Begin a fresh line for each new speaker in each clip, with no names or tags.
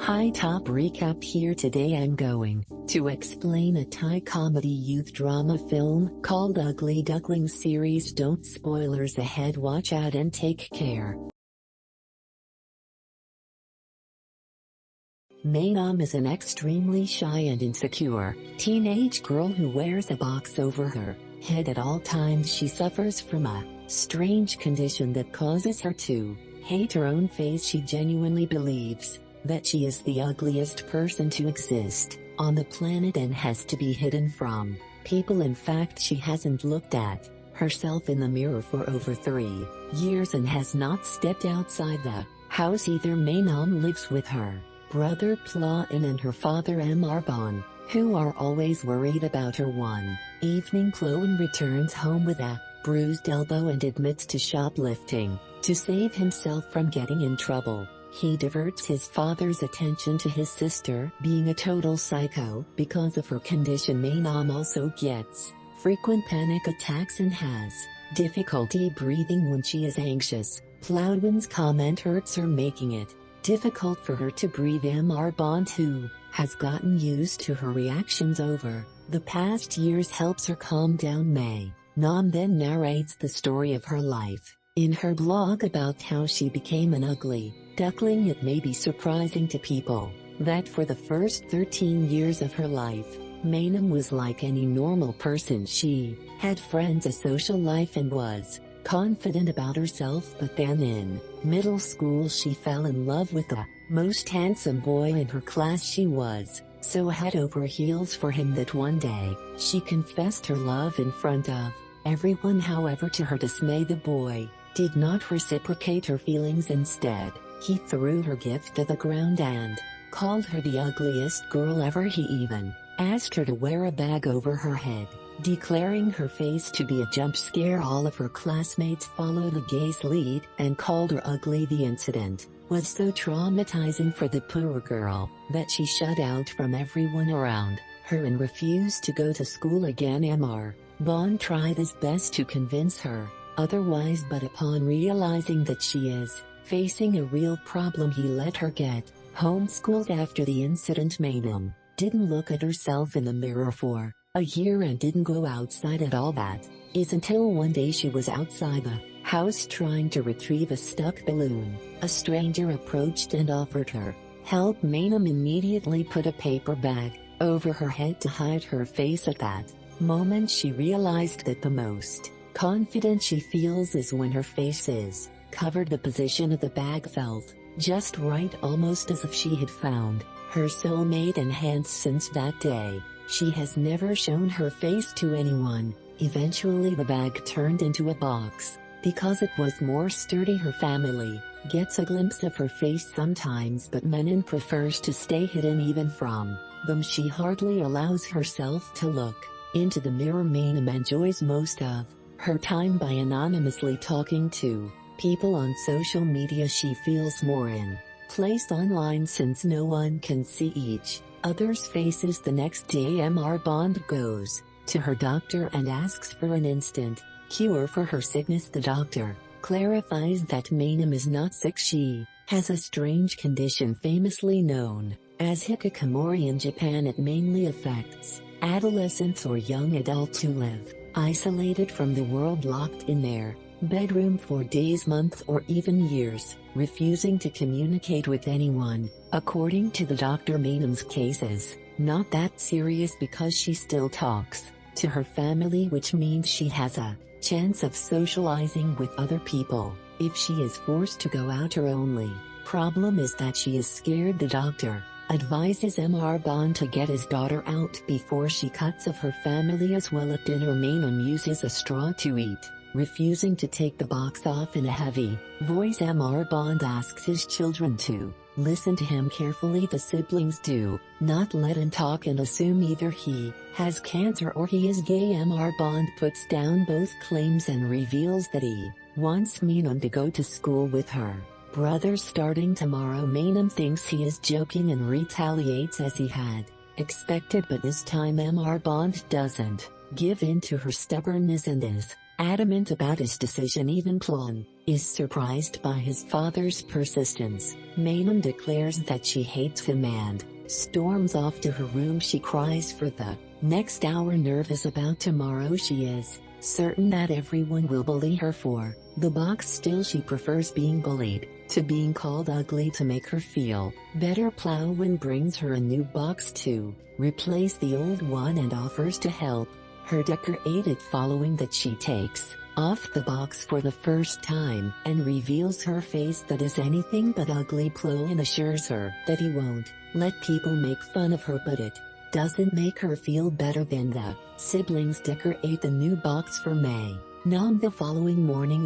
Hi, top recap here. Today I'm going to explain a Thai comedy youth drama film called Ugly Duckling series. Don't spoilers ahead, watch out and take care. Maonam is an extremely shy and insecure teenage girl who wears a box over her head at all times. She suffers from a strange condition that causes her to hate her own face. She genuinely believes that she is the ugliest person to exist on the planet and has to be hidden from people. In fact, she hasn't looked at herself in the mirror for over 3 years and has not stepped outside the house either. Maonam lives with her brother Plain and her father Bon, who are always worried about her. One evening, Plain returns home with a bruised elbow and admits to shoplifting to save himself from getting in trouble. He diverts his father's attention to his sister being a total psycho because of her condition. Maonam also gets frequent panic attacks and has difficulty breathing when she is anxious. Plain's comment hurts her, making it difficult for her to breathe. Bon, who has gotten used to her reactions over the past years, helps her calm down. Maonam then narrates the story of her life in her blog about how she became an ugly duckling. It may be surprising to people that for the first 13 years of her life, Maonam was like any normal person. She had friends, a social life, and was confident about herself. But then in middle school she fell in love with the most handsome boy in her class. She was so head over heels for him that one day she confessed her love in front of everyone. However, to her dismay, the boy did not reciprocate her feelings. Instead, he threw her gift to the ground and called her the ugliest girl ever. He even asked her to wear a bag over her head, declaring her face to be a jump scare. All of her classmates followed the gay's lead and called her ugly. The incident was so traumatizing for the poor girl that she shut out from everyone around her and refused to go to school again. Bon tried his best to convince her otherwise, but upon realizing that she is facing a real problem, he let her get homeschooled. After the incident, Maonam didn't look at herself in the mirror for a year and didn't go outside at all. That is until one day she was outside the house trying to retrieve a stuck balloon. A stranger approached and offered her help. Maonam immediately put a paper bag over her head to hide her face. At that moment she realized that the most confident she feels is when her face is covered. The position of the bag felt just right, almost as if she had found her soulmate, and hence since that day she has never shown her face to anyone. Eventually the bag turned into a box because it was more sturdy. Her family gets a glimpse of her face sometimes, but Maonam prefers to stay hidden even from them. She hardly allows herself to look into the mirror. Maonam enjoys most of her time by anonymously talking to people on social media. She feels more in place online since no one can see each other's faces. The next day Bon goes to her doctor and asks for an instant cure for her sickness. The doctor clarifies that Maonam is not sick. She has a strange condition famously known as hikikomori in Japan. It mainly affects adolescents or young adults who live isolated from the world, locked in their bedroom for days, months, or even years, refusing to communicate with anyone. According to the doctor, Maonam's case is not that serious because she still talks to her family, which means she has a chance of socializing with other people. If she is forced to go out, her only problem is that she is scared. The doctor advises Bon to get his daughter out before she cuts off her family as well. At dinner, Maonam uses a straw to eat, refusing to take the box off. In a heavy voice, Bon asks his children to listen to him carefully. The siblings do not let him talk and assume either he has cancer or he is gay. Bon puts down both claims and reveals that he wants Maonam to go to school with her brother starting tomorrow. Maonam thinks he is joking and retaliates as he had expected, but this time Bon doesn't give in to her stubbornness and is adamant about his decision. Even Plon is surprised by his father's persistence. Maonam declares that she hates him and storms off to her room. She cries for the next hour, nervous about tomorrow. She is certain that everyone will bully her for the box. Still, she prefers being bullied to being called ugly to make her feel better. Plowin brings her a new box to replace the old one and offers to help her decorate it. Following that, she takes off the box for the first time and reveals her face that is anything but ugly. Plowin assures her that he won't let people make fun of her, but it doesn't make her feel better. Then the siblings decorate the new box for Maonam. The following morning,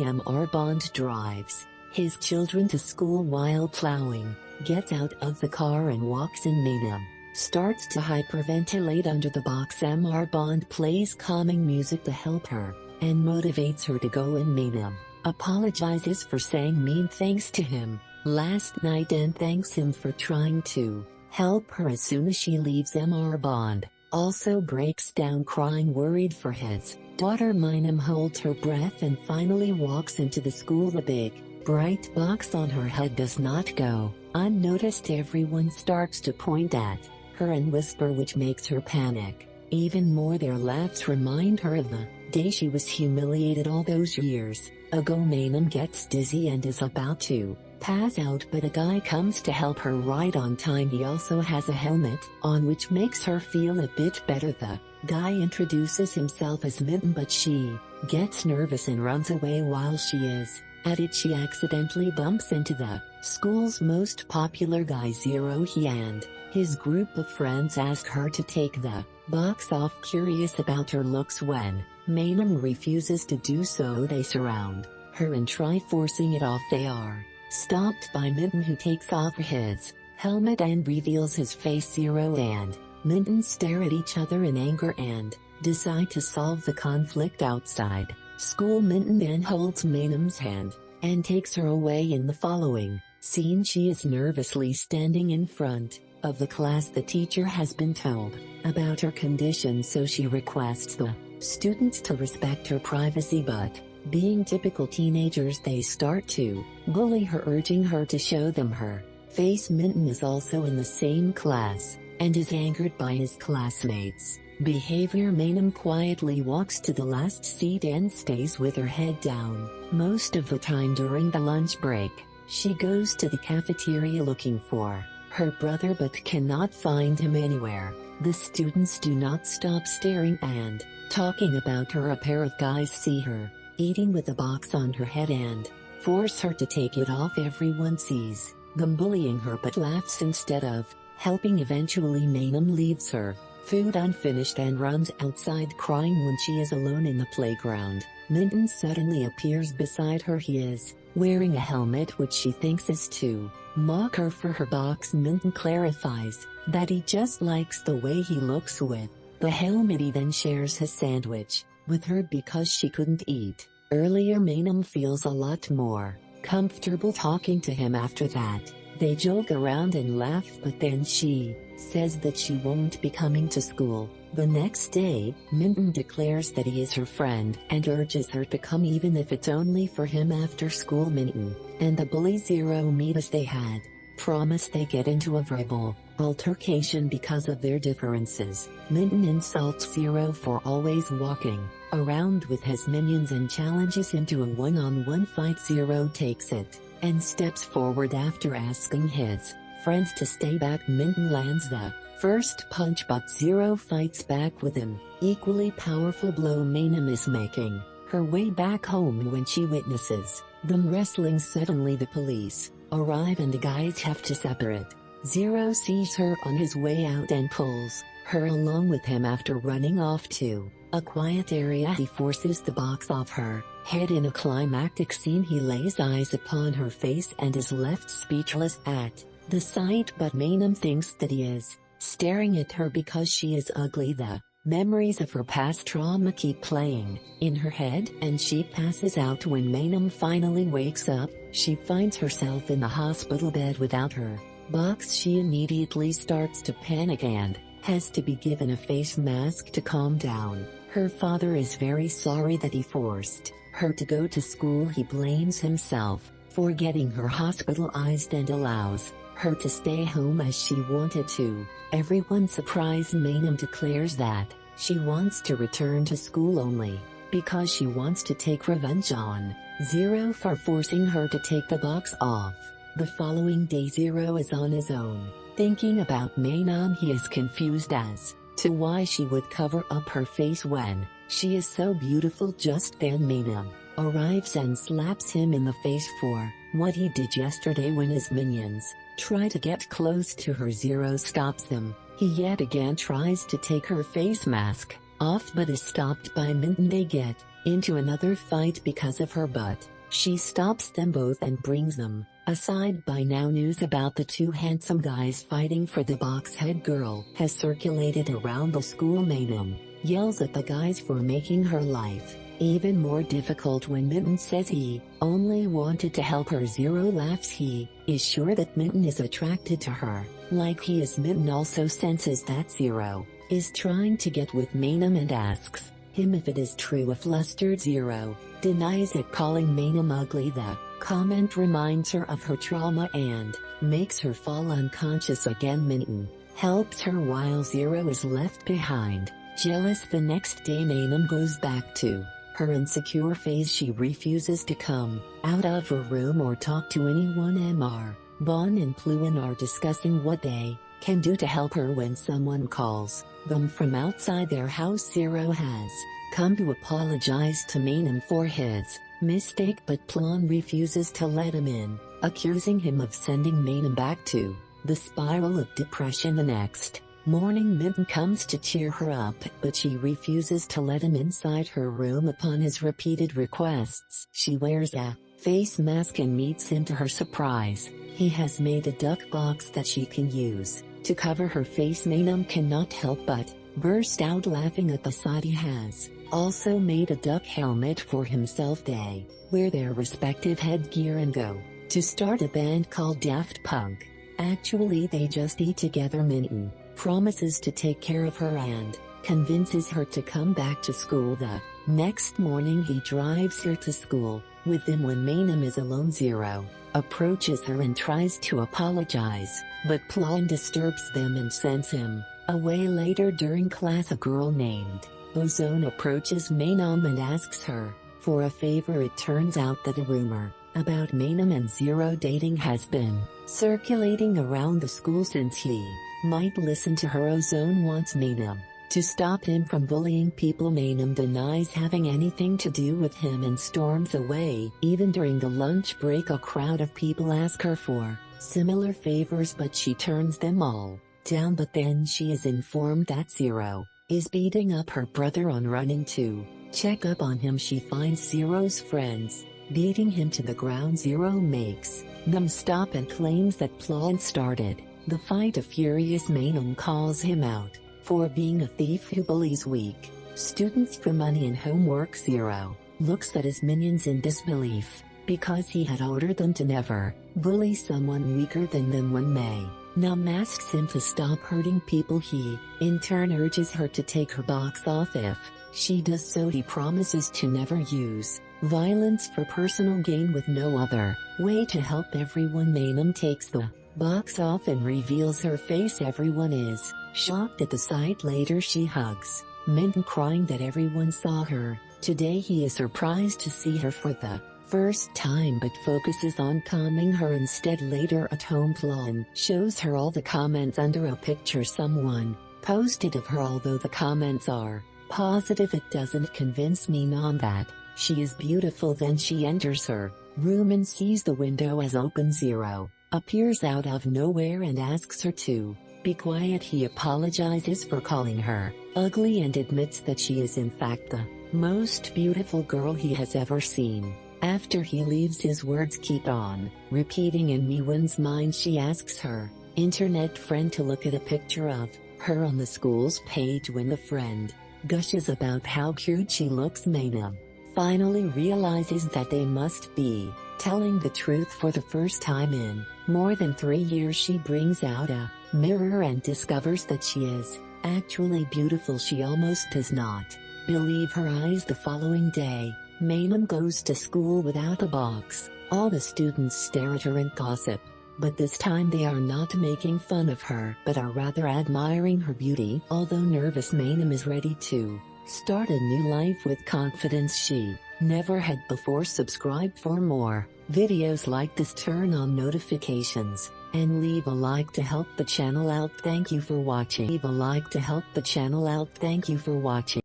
Bond drives his children to school while Plowing gets out of the car and walks in. Maonam starts to hyperventilate under the box. Bond plays calming music to help her and motivates her to go in. Maonam apologizes for saying mean things to him last night and thanks him for trying to help her. As soon as she leaves, Bond also breaks down crying, worried for his daughter. Maonam holds her breath and finally walks into the school. The big, bright box on her head does not go unnoticed. Everyone starts to point at her and whisper, which makes her panic even more. Their laughs remind her of the day she was humiliated all those years ago. Maonam gets dizzy and is about to pass out, but a guy comes to help her right on time. He also has a helmet on, which makes her feel a bit better. The guy introduces himself as Mitten, but she gets nervous and runs away. While she is at it, she accidentally bumps into the school's most popular guy, Zero. He and his group of friends ask her to take the box off, curious about her looks. When Maonam refuses to do so, they surround her and try forcing it off. They are stopped by Mitten, who takes off his helmet and reveals his face. Zero and Mitten stare at each other in anger and decide to solve the conflict outside school. Mitten then holds Maonam's hand and takes her away. In the following scene, she is nervously standing in front of the class. The teacher has been told about her condition, so she requests the students to respect her privacy, but being typical teenagers, they start to bully her, urging her to show them her face. Mitten is also in the same class and is angered by his classmates' behavior. Maonam quietly walks to the last seat and stays with her head down most of the time. During the lunch break, she goes to the cafeteria looking for her brother but cannot find him anywhere. The students do not stop staring and talking about her. A pair of guys see her eating with a box on her head and force her to take it off. Everyone sees them bullying her but laughs instead of helping. Eventually, Maonam leaves her food unfinished and runs outside crying. When she is alone in the playground, Mitten suddenly appears beside her. He is wearing a helmet, which she thinks is to mock her for her box. Mitten clarifies that he just likes the way he looks with the helmet. He then shares his sandwich with her because she couldn't eat earlier. Maonam feels a lot more comfortable talking to him after that. They joke around and laugh, but then she says that she won't be coming to school the next day. Mitten declares that he is her friend and urges her to come, even if it's only for him. After school, Mitten and the bully Zero meet as they had promised. They get into a verbal altercation because of their differences. Mitten insults Zero for always walking around with his minions and challenges him to a one-on-one fight. Zero takes it and steps forward after asking his friends to stay back. Mitten lands the first punch, but Zero fights back with an equally powerful blow. Maonam is making her way back home when she witnesses them wrestling. Suddenly the police arrive and the guys have to separate. Zero sees her on his way out and pulls her along with him. After running off to a quiet area, he forces the box off her head. In a climactic scene, he lays eyes upon her face and is left speechless at the sight, but Maonam thinks that he is staring at her because she is ugly. The memories of her past trauma keep playing in her head, and she passes out. When Maonam finally wakes up, she finds herself in the hospital bed without her box. She immediately starts to panic and has to be given a face mask to calm down. Her father is very sorry that he forced her to go to school. He blames himself for getting her hospitalized and allows her to stay home as she wanted to. Everyone surprised. Maonam declares that she wants to return to school only because she wants to take revenge on Zero for forcing her to take the box off. The following day Zero is on his own, thinking about Maonam. He is confused as to why she would cover up her face when she is so beautiful. Just then Maonam arrives and slaps him in the face for what he did yesterday. When his minions try to get close to her, Zero stops them. He yet again tries to take her face mask off but is stopped by Maonam. They get into another fight because of her, but she stops them both and brings them aside. By now news about the two handsome guys fighting for the box head girl has circulated around the school. Maonam yells at the guys for making her life even more difficult when Maonam says he only wanted to help her. Zero laughs. He is sure that Maonam is attracted to her, like he is. Maonam also senses that Zero is trying to get with Maonam and asks him if it is true. A flustered Zero denies it, calling Maonam ugly. The comment reminds her of her trauma and makes her fall unconscious again. Maonam helps her while Zero is left behind, jealous. The next day Maonam goes back to her insecure phase. She refuses to come out of her room or talk to anyone. Mr. Bon and Pluin are discussing what they can do to help her when someone calls them from outside their house. Zero has come to apologize to Maonam for his mistake, but Pluin refuses to let him in, accusing him of sending Maonam back to the spiral of depression. The next morning Maonam comes to cheer her up, but she refuses to let him inside her room upon his repeated requests. She wears a face mask and meets him. To her surprise, he has made a duck box that she can use to cover her face. Maonam cannot help but burst out laughing at the sight. He has also made a duck helmet for himself. They wear their respective headgear and go to start a band called Daft Punk. Actually they just eat together. Maonam promises to take care of her and convinces her to come back to school. The next morning he drives her to school with him. When Maonam is alone, Zero approaches her and tries to apologize, but Pluin disturbs them and sends him away. Later during class a girl named Ozone approaches Maonam and asks her for a favor. It turns out that a rumor about Maonam and Zero dating has been circulating around the school since he might listen to her. Ozone wants Maonam to stop him from bullying people. Maonam denies having anything to do with him and storms away. Even during the lunch break a crowd of people ask her for similar favors, but she turns them all down. But then she is informed that Zero is beating up her brother. On running to check up on him, she finds Zero's friends beating him to the ground. Zero makes them stop and claims that Pluin started the fight. A furious Maonam calls him out for being a thief who bullies weak students for money and homework. Zero looks at his minions in disbelief because he had ordered them to never bully someone weaker than them. When Maonam asks him to stop hurting people, he in turn urges her to take her box off. If she does so, he promises to never use violence for personal gain with no other way to help everyone. Maonam takes the box off and reveals her face. Everyone is shocked at the sight. Later she hugs Maonam, crying that everyone saw her today. He is surprised to see her for the first time but focuses on calming her instead. Later at home Pluin shows her all the comments under a picture someone posted of her. Although the comments are positive, it doesn't convince Maonam that she is beautiful. Then she enters her room and sees the window as open. Zero appears out of nowhere and asks her to be quiet. He apologizes for calling her ugly and admits that she is in fact the most beautiful girl he has ever seen. After he leaves, his words keep on repeating in Miwen's mind. She asks her internet friend to look at a picture of her on the school's page. When the friend gushes about how cute she looks, Maonam finally realizes that they must be telling the truth. For the first time in more than 3 years, she brings out a mirror and discovers that she is actually beautiful. She almost does not believe her eyes. The following day, Maonam goes to school without a box. All the students stare at her and gossip. But this time they are not making fun of her, but are rather admiring her beauty. Although nervous, Maonam is ready to start a new life with confidence she never had before. Subscribe for more videos like this, turn on notifications, and leave a like to help the channel out. Thank you for watching. Leave a like to help the channel out. Thank you for watching.